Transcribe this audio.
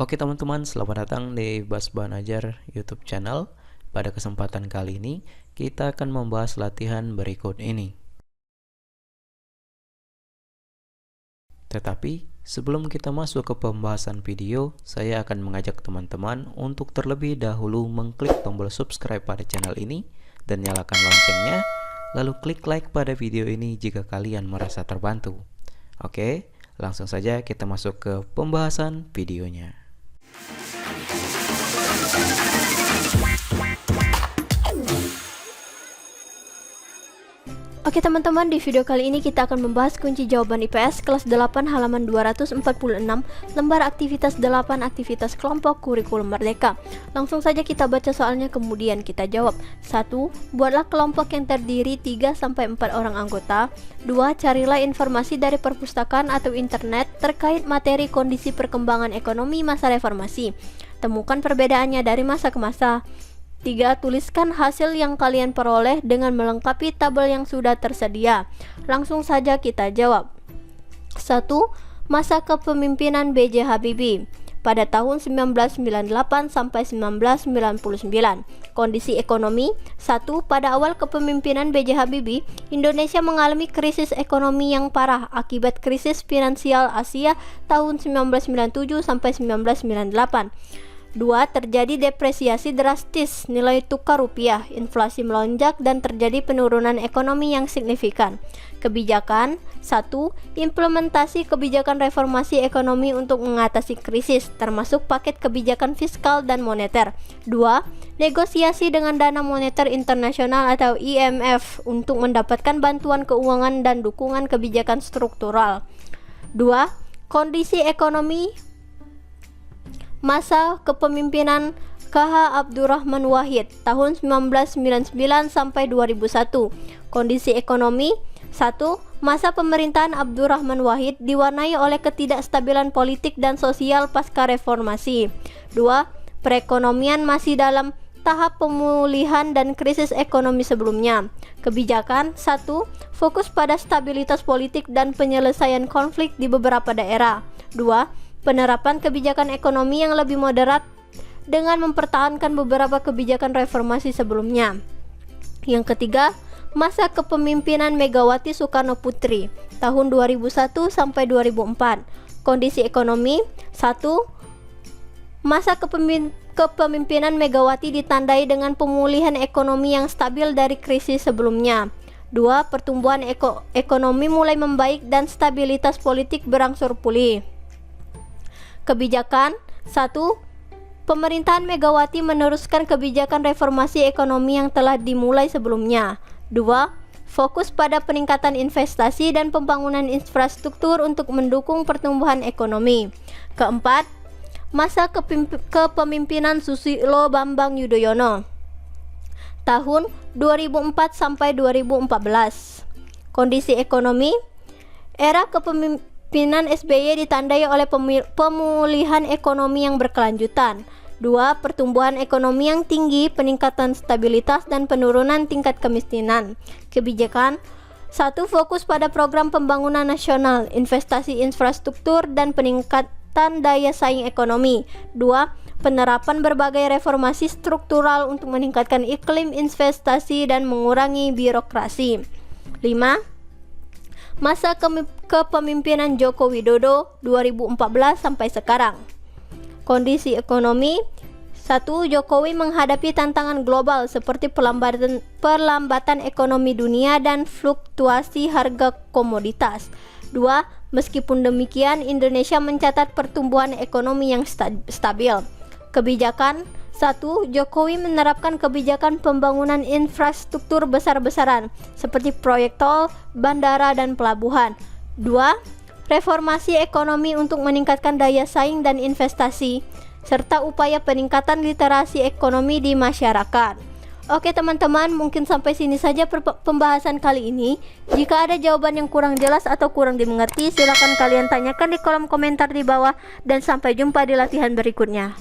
Oke teman-teman, selamat datang di Bas Banajar YouTube channel. Pada kesempatan kali ini, kita akan membahas latihan berikut ini. Tetapi, sebelum kita masuk ke pembahasan video, saya akan mengajak teman-teman untuk terlebih dahulu mengklik tombol subscribe pada channel ini dan nyalakan loncengnya, lalu klik like pada video ini jika kalian merasa terbantu. Oke, langsung saja kita masuk ke pembahasan videonya. Oke teman-teman, di video kali ini kita akan membahas kunci jawaban IPS kelas 8 halaman 246, lembar aktivitas 8, aktivitas kelompok kurikulum merdeka. Langsung saja kita baca soalnya kemudian kita jawab. 1. Buatlah kelompok yang terdiri 3-4 orang anggota. 2. Carilah informasi dari perpustakaan atau internet terkait materi kondisi perkembangan ekonomi masa reformasi. Temukan perbedaannya dari masa ke masa. 3. Tuliskan hasil yang kalian peroleh dengan melengkapi tabel yang sudah tersedia. Langsung saja kita jawab. 1. Masa kepemimpinan B.J. Habibie pada tahun 1998 sampai 1999. Kondisi ekonomi. 1. Pada awal kepemimpinan B.J. Habibie, Indonesia mengalami krisis ekonomi yang parah akibat krisis finansial Asia tahun 1997 sampai 1998. 2. Terjadi depresiasi drastis nilai tukar rupiah, inflasi melonjak, dan terjadi penurunan ekonomi yang signifikan. Kebijakan. 1. Implementasi kebijakan reformasi ekonomi untuk mengatasi krisis, termasuk paket kebijakan fiskal dan moneter. 2. Negosiasi dengan Dana Moneter Internasional atau IMF untuk mendapatkan bantuan keuangan dan dukungan kebijakan struktural. 2. Kondisi ekonomi masa kepemimpinan KH Abdurrahman Wahid tahun 1999 sampai 2001. Kondisi ekonomi. 1. Masa pemerintahan Abdurrahman Wahid diwarnai oleh ketidakstabilan politik dan sosial pasca reformasi. 2. Perekonomian masih dalam tahap pemulihan dan krisis ekonomi sebelumnya. Kebijakan. 1. Fokus pada stabilitas politik dan penyelesaian konflik di beberapa daerah. 2. Penerapan kebijakan ekonomi yang lebih moderat dengan mempertahankan beberapa kebijakan reformasi sebelumnya. Yang ketiga, masa kepemimpinan Megawati Soekarno Putri tahun 2001 sampai 2004. Kondisi ekonomi. 1. Masa kepemimpinan Megawati ditandai dengan pemulihan ekonomi yang stabil dari krisis sebelumnya. 2. Pertumbuhan ekonomi mulai membaik dan stabilitas politik berangsur pulih. Kebijakan. 1. Pemerintahan Megawati meneruskan kebijakan reformasi ekonomi yang telah dimulai sebelumnya. 2. Fokus pada peningkatan investasi dan pembangunan infrastruktur untuk mendukung pertumbuhan ekonomi. Keempat, masa kepemimpinan Susilo Bambang Yudhoyono tahun 2004 sampai 2014. Kondisi ekonomi. Era kepemimpinan SBY ditandai oleh pemulihan ekonomi yang berkelanjutan. 2. Pertumbuhan ekonomi yang tinggi, peningkatan stabilitas, dan penurunan tingkat kemiskinan. Kebijakan. 1. Fokus pada program pembangunan nasional, investasi infrastruktur, dan peningkatan daya saing ekonomi. 2. Penerapan berbagai reformasi struktural untuk meningkatkan iklim investasi dan mengurangi birokrasi. 5. Masa kepemimpinan Joko Widodo 2014 sampai sekarang. Kondisi ekonomi. 1. Jokowi menghadapi tantangan global seperti perlambatan ekonomi dunia dan fluktuasi harga komoditas. 2. Meskipun demikian, Indonesia mencatat pertumbuhan ekonomi yang stabil. Kebijakan. 1. Jokowi menerapkan kebijakan pembangunan infrastruktur besar-besaran seperti proyek tol, bandara, dan pelabuhan. 2. Reformasi ekonomi untuk meningkatkan daya saing dan investasi, serta upaya peningkatan literasi ekonomi di masyarakat. Oke teman-teman, mungkin sampai sini saja pembahasan kali ini. Jika ada jawaban yang kurang jelas atau kurang dimengerti, silakan kalian tanyakan di kolom komentar di bawah, dan sampai jumpa di latihan berikutnya.